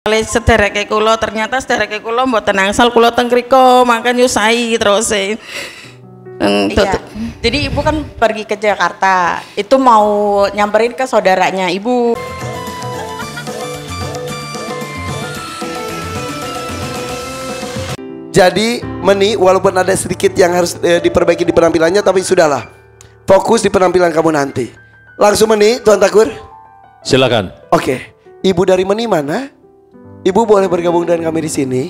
Kali sedereke kula ternyata sedereke kula mboten angsal kula teng mriko mangken nyusahi terus Iya. Jadi ibu kan pergi ke Jakarta, itu mau nyamperin ke saudaranya ibu. Jadi Meni, walaupun ada sedikit yang harus diperbaiki di penampilannya, tapi sudahlah, fokus di penampilan kamu nanti. Langsung Meni, Tuan Takur. Silakan. Oke, ibu dari Meni mana? Ibu boleh bergabung dengan kami di sini.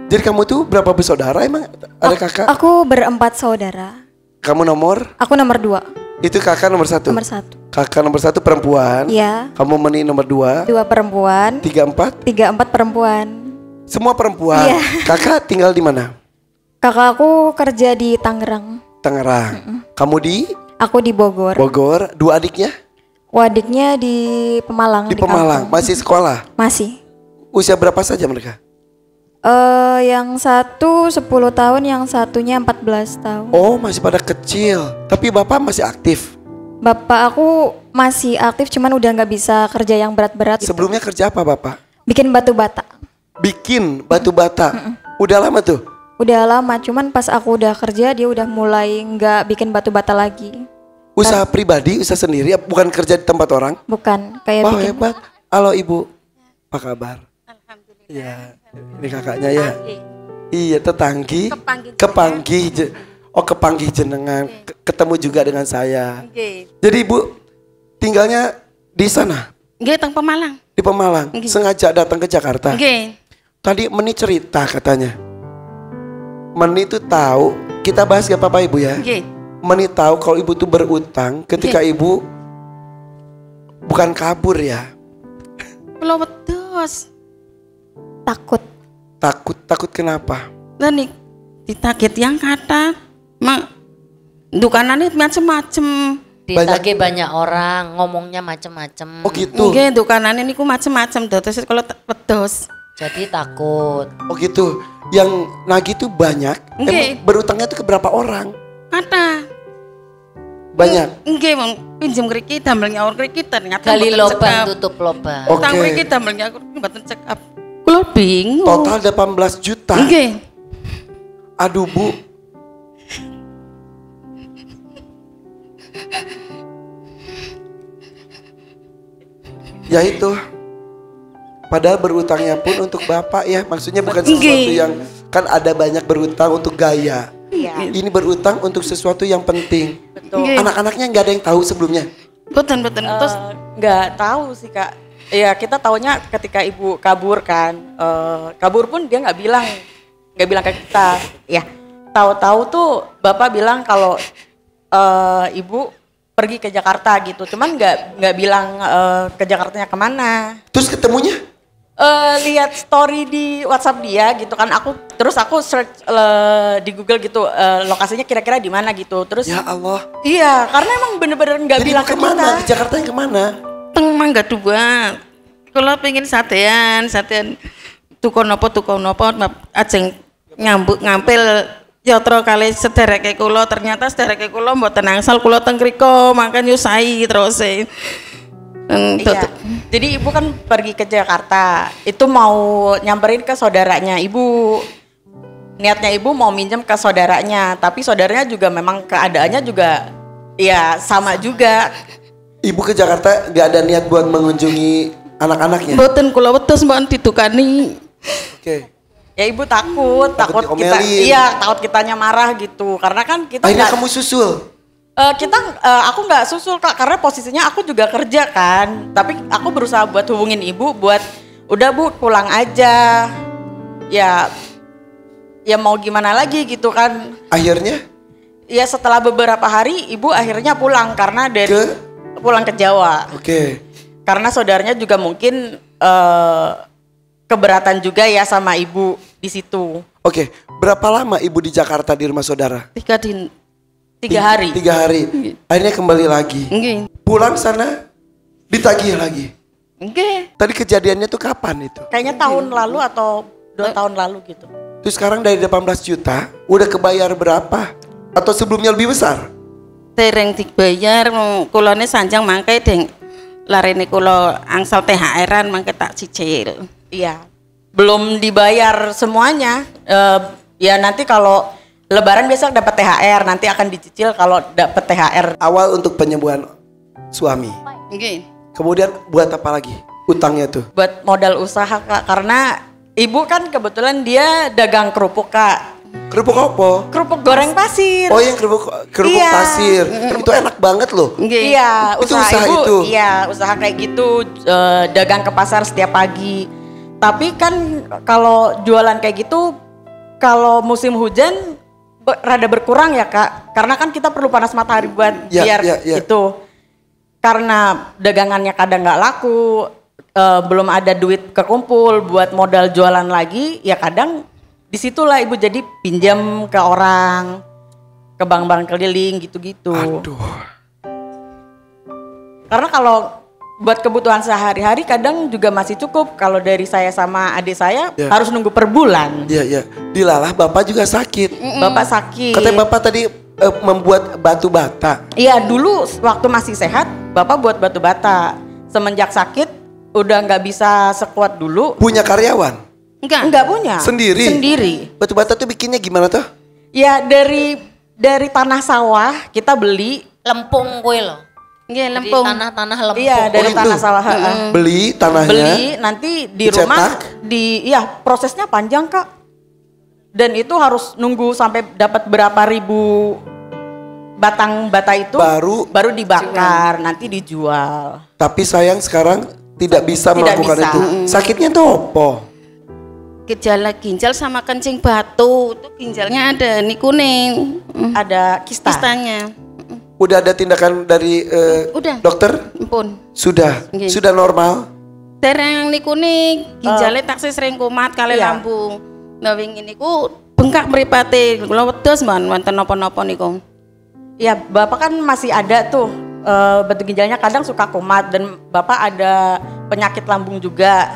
Jadi kamu tuh berapa bersaudara emang? Ada kakak? Aku berempat saudara. Kamu nomor? Aku nomor 2. Itu kakak nomor 1? Nomor 1. Kakak nomor 1 perempuan. Iya. Kamu Meni nomor 2. 2 perempuan. 3, 4? 3, 4 perempuan. Semua perempuan. Iya. Kakak tinggal di mana? Kakak aku kerja di Tangerang. Tangerang. Kamu di? Aku di Bogor. Bogor. 2 adiknya? Adiknya di Pemalang. Di Pemalang. kampung. Masih sekolah? Masih. Usia berapa saja mereka? Yang satu 10 tahun, yang satunya 14 tahun. Oh, masih pada kecil. Tapi bapak masih aktif. Bapak aku masih aktif, cuman udah nggak bisa kerja yang berat-berat. Sebelumnya kerja apa bapak? Bikin batu bata. Bikin batu bata. Udah lama tuh? Udah lama, cuman pas aku udah kerja dia udah mulai nggak bikin batu bata lagi. Usaha pribadi, usaha sendiri, bukan kerja di tempat orang? Bukan, kayak Wah, bikin. hebat. Halo ibu, apa kabar? Iya, ini kakaknya ya. Iya, tetanggi. Kepanggih jenengan. Ketemu juga dengan saya. Jadi ibu tinggalnya di sana? nggih teng Pemalang. Di Pemalang. Sengaja datang ke Jakarta. Nggih. Tadi Meni cerita katanya. Meni tuh tahu, kita bahas gak apa-apa ibu ya. Nggih. Meni tahu kalau ibu tuh berutang ketika ibu bukan kabur ya. Kula wedhus. Takut kenapa? Lah nik ditagih yang kata mak dukanane macem-macem. Ditagih banyak orang, ngomongnya macem-macem. Oh gitu. Nggih dukanane niku macem-macem terus kalau wedhus. Jadi takut. Oh gitu. Yang nagih tuh banyak. Nggih. Emang berutangnya tuh ke berapa orang? Kata Banyak. nggih wong pinjem kriki damel nyaur kriki ternyata Gali mboten lobang cekap. tutup lobang. Oke. Utang kriki damel nyaur mboten cekap. Kula bingung. Total 18 juta. Nggih. Aduh bu. Ya itu. Padahal berutangnya pun untuk bapak ya. Maksudnya bukan sesuatu yang kan ada banyak berutang untuk gaya. Iya. Ini berutang untuk sesuatu yang penting. Betul. Anak-anaknya nggak ada yang tahu sebelumnya. Boten terus Nggak tahu sih kak. Ya kita taunya ketika ibu kabur kan. Kabur pun dia nggak bilang ke kita. Ya tahu-tahu tuh bapak bilang kalau ibu pergi ke Jakarta gitu. Cuman nggak bilang ke Jakartanya kemana. Terus ketemunya? Lihat story di WhatsApp dia gitu kan, aku search di Google gitu lokasinya kira-kira di mana gitu, terus Ya Allah. iya karena emang bener-bener nggak Jadi bilang ke kemana? kita. Di Jakarta yang kemana? teng Mangga 2. Kula pengen satean tuku nopo ajeng ngampil yatra kali sedereke kula ternyata sedereke kula mboten angsal kula teng mriko mangken nyusahi terus Iya. Jadi ibu kan pergi ke Jakarta, itu mau nyamperin ke saudaranya ibu. Niatnya ibu mau minjem ke saudaranya, tapi saudaranya juga memang keadaannya juga ya sama juga. Ibu ke Jakarta gak ada niat buat mengunjungi anak-anaknya? mboten kula wedhus mboten didukani. Oke. Ya ibu takut kita, diomelin. iya takut kitanya marah gitu, karena kan kita Akhirnya nggak- kamu susul? aku nggak susul kak, karena posisinya aku juga kerja kan, tapi aku berusaha buat hubungin ibu buat udah bu pulang aja, ya mau gimana lagi gitu kan. Akhirnya? Ya setelah beberapa hari ibu akhirnya pulang karena pulang ke Jawa. Oke. Karena saudaranya juga mungkin keberatan juga ya sama ibu di situ. Oke. Berapa lama ibu di Jakarta di rumah saudara? 3 hari. 3 hari. Akhirnya kembali lagi. Nggih. Pulang sana ditagih lagi. Nggih. Tadi kejadiannya tuh kapan itu? Kayaknya tahun lalu atau 2 tahun lalu gitu. Terus sekarang dari 18 juta udah kebayar berapa? Atau sebelumnya lebih besar? Dereng dibayar kulane sanjang mangke deng larene kula angsal THR-an mangke tak cicil. Iya. belum dibayar semuanya. Ya nanti kalau Lebaran biasa dapat THR, nanti akan dicicil kalau dapat THR. Awal untuk penyembuhan suami. Nggih. Kemudian buat apa lagi? Utangnya tuh. Buat modal usaha Kak, karena ibu kan kebetulan dia dagang kerupuk Kak. Kerupuk apa? Kerupuk goreng pasir. Oh yang kerupuk Iya. pasir. Itu enak banget loh. Nggih. Iya, Itu usaha usaha ibu. itu. Iya, usaha kayak gitu, dagang ke pasar setiap pagi. Tapi kan kalau jualan kayak gitu, kalau musim hujan rada berkurang ya Kak. Karena kan kita perlu panas matahari buat Ya, biar ya. itu. Karena dagangannya kadang nggak laku, belum ada duit kekumpul buat modal jualan lagi, ya kadang disitulah ibu jadi pinjam ke orang, ke bank-bank keliling gitu-gitu. Aduh. Karena kalau buat kebutuhan sehari-hari kadang juga masih cukup. Kalau dari saya sama adik saya Ya. harus nunggu per bulan. Iya. Dilalah bapak juga sakit. Bapak sakit. Katanya bapak tadi membuat batu bata. Iya dulu waktu masih sehat bapak buat batu bata. Semenjak sakit udah nggak bisa sekuat dulu. Punya karyawan. Enggak punya. Sendiri? Sendiri. Batu bata tuh bikinnya gimana tuh? Ya dari tanah sawah kita beli. Lempung kue loh. Nggih, Dari lempung. tanah-tanah lempung. Iya dari itu. tanah sawah. Beli tanahnya. Beli nanti di rumah dicetak. iya prosesnya panjang Kak. Dan itu harus nunggu sampai dapat berapa ribu batang bata itu baru dibakar, nanti dijual. Tapi sayang sekarang tidak bisa Tidak melakukan bisa. itu. Sakitnya tuh apa? Gejala ginjal sama kencing batu, itu ginjalnya ada nih kuning. Ada kista. Kistanya. Udah ada tindakan dari Udah. dokter? Ampun. Sudah. Nggih. Sudah normal. Dereng niku nih ginjalnya taksih sering kumat kali Iya. lambung. Nah wingi niku bengkak mripate. Kula wedhus man wonten napa-napa niku. Ya bapak kan masih ada tuh batu ginjalnya kadang suka kumat dan bapak ada penyakit lambung juga.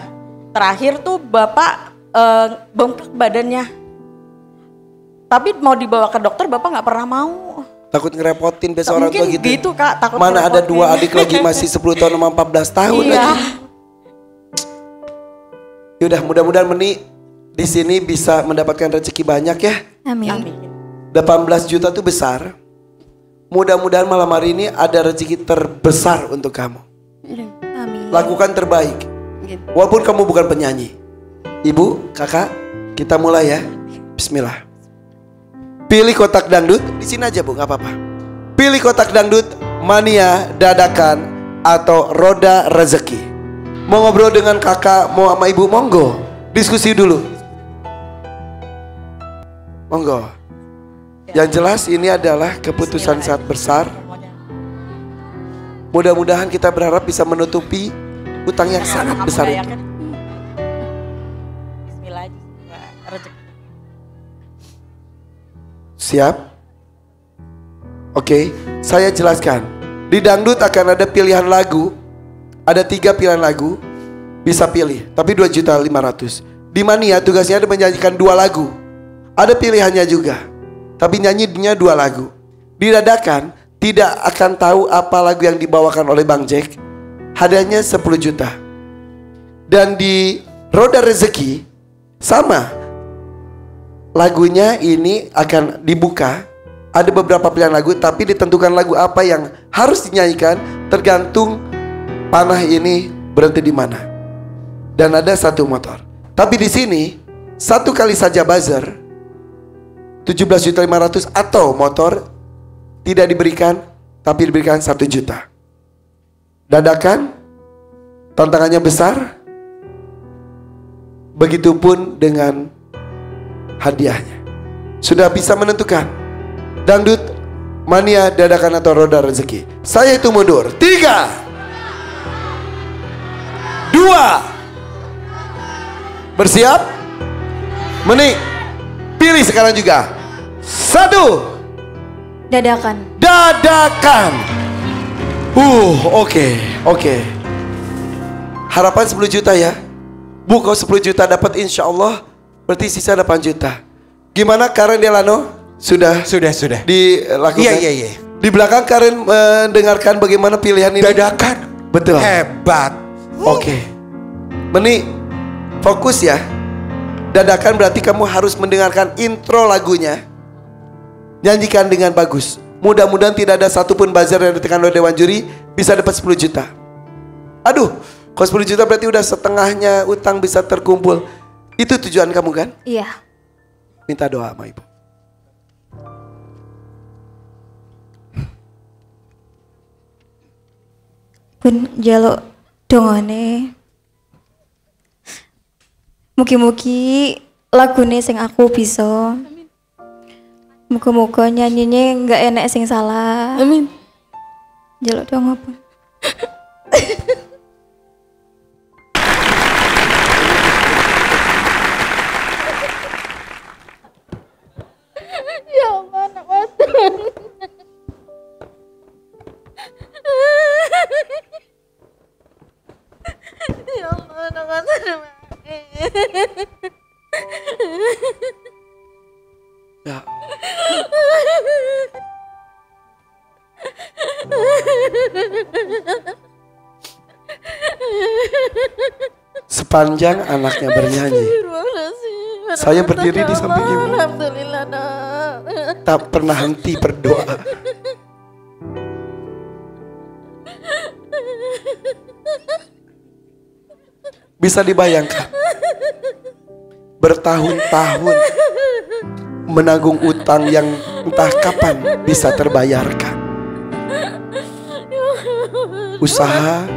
Terakhir tuh bapak bengkak badannya. Tapi mau dibawa ke dokter bapak nggak pernah mau. Takut ngerepotin biasa orang tua Mungkin gitu. Kak takut Mana ada ngerepotin. dua adik lagi masih 10 tahun sama 14 tahun Iya. lagi. Yaudah mudah-mudahan Meni di sini bisa mendapatkan rezeki banyak ya. Amin. 18 juta itu besar. Mudah-mudahan malam hari ini ada rezeki terbesar untuk kamu. Amin. Lakukan terbaik. Gitu. Walaupun kamu bukan penyanyi. Ibu, kakak, kita mulai ya. Bismillah. Pilih kotak dangdut, di sini aja Bu, nggak apa-apa. Pilih kotak dangdut, mania, dadakan, atau roda rezeki. Mau ngobrol dengan kakak, mau sama ibu, monggo. Diskusi dulu. Monggo. Yang jelas ini adalah keputusan saat besar. Mudah-mudahan kita berharap bisa menutupi utang yang sangat besar itu. Bismillah aja. Rezeki. Siap? Oke, saya jelaskan. Di dangdut akan ada pilihan lagu. Ada 3 pilihan lagu. Bisa pilih, tapi 2.500.000. Di mania tugasnya ada menyanyikan 2 lagu. Ada pilihannya juga, tapi nyanyinya 2 lagu. Di dadakan tidak akan tahu apa lagu yang dibawakan oleh Bang Jack. Hadiahnya 10 juta. Dan di roda rezeki sama. Lagunya ini akan dibuka. Ada beberapa pilihan lagu, tapi ditentukan lagu apa yang harus dinyanyikan tergantung panah ini berhenti di mana. Dan ada 1 motor. Tapi di sini 1 kali saja buzzer 17.500.000 atau motor tidak diberikan, tapi diberikan 1 juta. Dadakan, tantangannya besar. Begitupun dengan hadiahnya. Sudah bisa menentukan dangdut, mania, dadakan atau roda rezeki. Saya hitung mundur. 3 2 Bersiap? Meni, pilih sekarang juga. 1 Dadakan. Dadakan. Oke. Harapan 10 juta ya. Bu, kalau 10 juta dapat insya Allah, berarti sisa 8 juta. Gimana Karen Delano? Sudah dilakukan? Iya. Di belakang Karen mendengarkan bagaimana pilihan ini. Dadakan. Betul. Hebat. Oke. Meni, fokus ya. Dadakan berarti kamu harus mendengarkan intro lagunya. Nyanyikan dengan bagus. Mudah-mudahan tidak ada satupun buzzer yang ditekan oleh Dewan Juri. Bisa dapat 10 juta. Aduh, kalau 10 juta berarti udah setengahnya utang bisa terkumpul. Itu tujuan kamu kan? Iya. Minta doa sama ibu. Pun jaluk dongane. Mugi-mugi lagune sing aku bisa. Muga-muga nyanyine enggak enek sing salah. Amin. Jaluk donga pun. Ya Allah, anak Mas. Ya Allah, anak Mas. Ya. Sepanjang anaknya bernyanyi, saya berdiri di samping ibu. Alhamdulillah, nak. Tak pernah henti berdoa. Bisa dibayangkan, bertahun-tahun menanggung utang yang entah kapan bisa terbayarkan. Usaha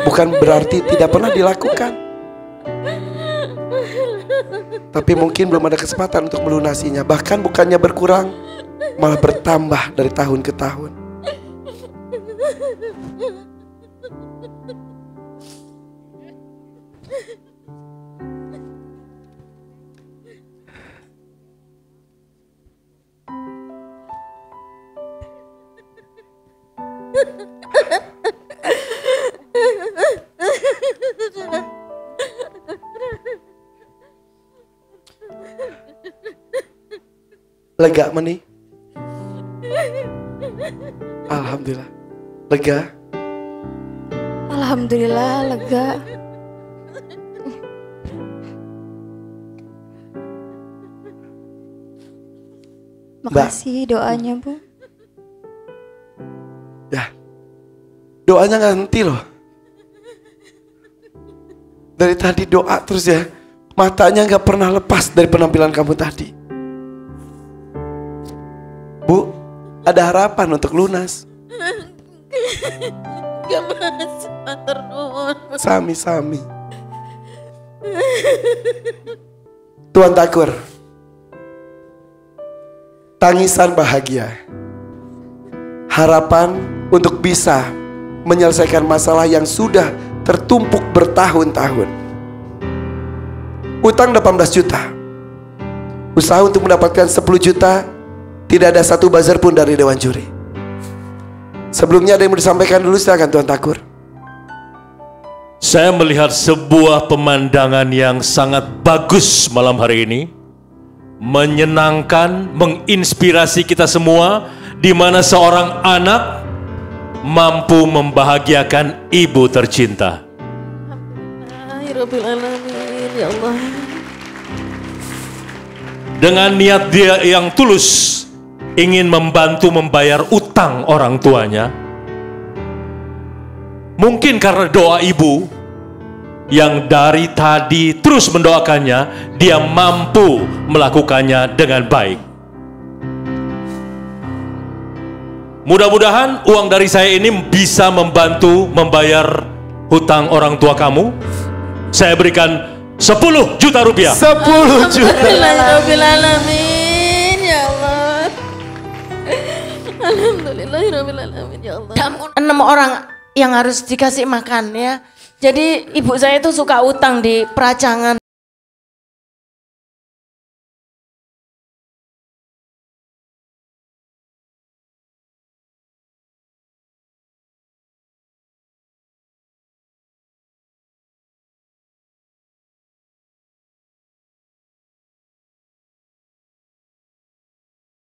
bukan berarti tidak pernah dilakukan, tapi mungkin belum ada kesempatan untuk melunasinya. Bahkan bukannya berkurang, malah bertambah dari tahun ke tahun. Lega meni? Alhamdulillah. Lega? Alhamdulillah lega. Makasih doanya, Bu. Ya. Doanya gak henti loh. Dari tadi doa terus ya. Matanya gak pernah lepas dari penampilan kamu tadi. Bu, ada harapan untuk lunas. Gak Mas, matur nuwun. Sami-sami. Tuan Takur, tangisan bahagia, harapan untuk bisa menyelesaikan masalah yang sudah tertumpuk bertahun-tahun. Utang 18 juta, usaha untuk mendapatkan 10 juta, tidak ada satu buzzer pun dari Dewan Juri. Sebelumnya ada yang mau disampaikan dulu, silakan Tuan Takur. Saya melihat sebuah pemandangan yang sangat bagus malam hari ini, menyenangkan, menginspirasi kita semua, di mana seorang anak mampu membahagiakan ibu tercinta. Alhamdulillahirabbil alamin, ya Allah. Dengan niat dia yang tulus ingin membantu membayar utang orang tuanya. Mungkin karena doa ibu yang dari tadi terus mendoakannya, dia mampu melakukannya dengan baik. Mudah-mudahan uang dari saya ini bisa membantu membayar hutang orang tua kamu. Saya berikan 10 juta rupiah. 10 juta. Alhamdulillahirabbil alamin, ya Allah. Alhamdulillahirabbil alamin, ya Allah. 6 orang yang harus dikasih makan ya. Jadi ibu saya itu suka utang di peracangan.